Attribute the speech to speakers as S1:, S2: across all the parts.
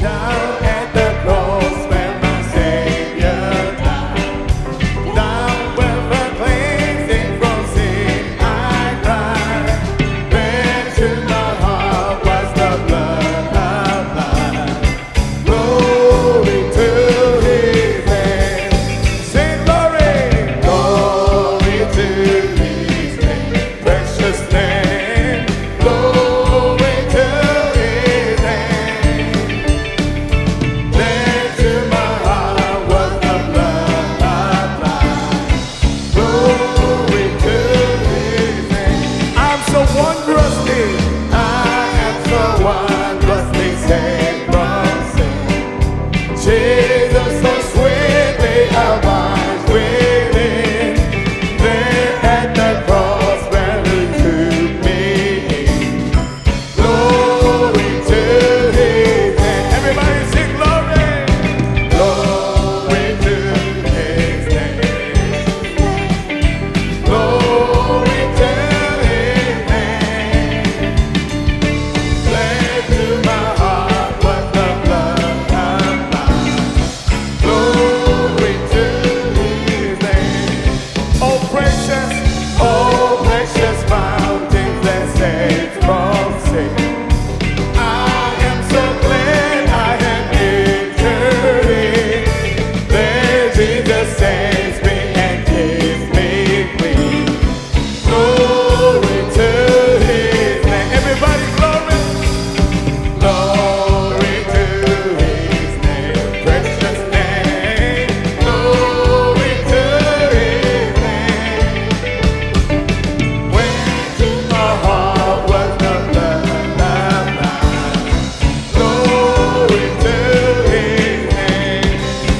S1: down at the cross where my Savior died. Down where the cleansing from sin I cried. There to my heart was the blood applied. Glory to His name. Sing glory, glory to His name. Precious name, glory to His name. There to my heart was the blood applied. Glory to His name. I'm so wondrously, I am so wondrously saved from sin. Jesus, so sweetly abides within. There at the cross where He took me in. Glory to His name. Everybody sing glory. Glory to His name. Glory to His name. There to my heart was the blood applied. Glory to His name. Oh precious fountain that saves from sin. I am so glad I have entered in. There Jesus saves me and gives me clean. Glory to His name. Everybody glory. Glory to His name. Precious name. Glory to His name. When to my heart was the blood applied. Glory to His name.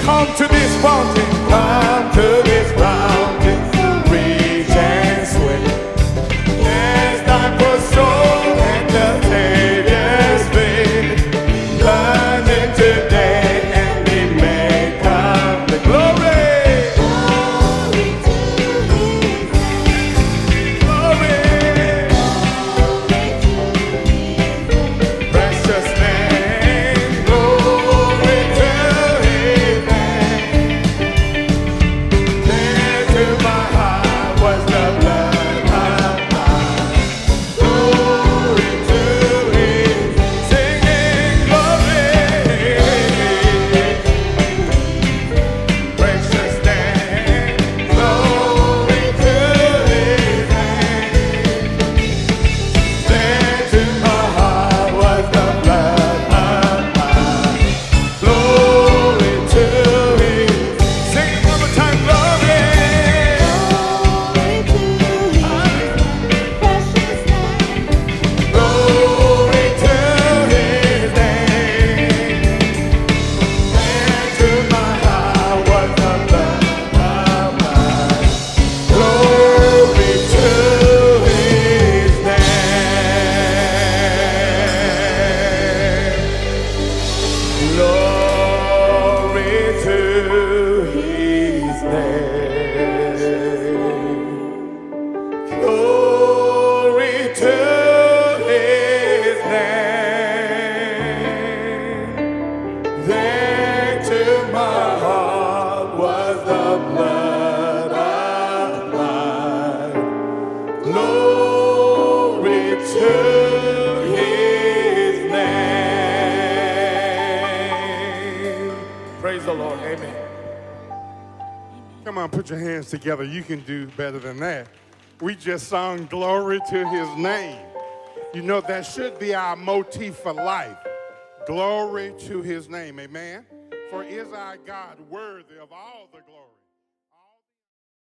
S1: Come to this fountain, come to this fountain, reach and swim. There's time for soul at the Savior's feet. Learning today and be made complete. Glory! Glory! Precious name, glory to His name. There to my heart was the blood applied. Glory to His singing glory. Precious name, glory to His name. There to my heart was the blood applied. Glory to His. Sing it one more time, glory. Glory to His name. There to my heart was the blood applied. Glory to His name. Glory to His name. Glory to His name. There to my heart was the blood applied. Glory to His name. Praise the Lord. Amen.
S2: Come on, put your hands together. You can do better than that. We just sung glory to His name. You know, that should be our motif for life. Glory to His name. Amen. For is our God worthy of all the glory?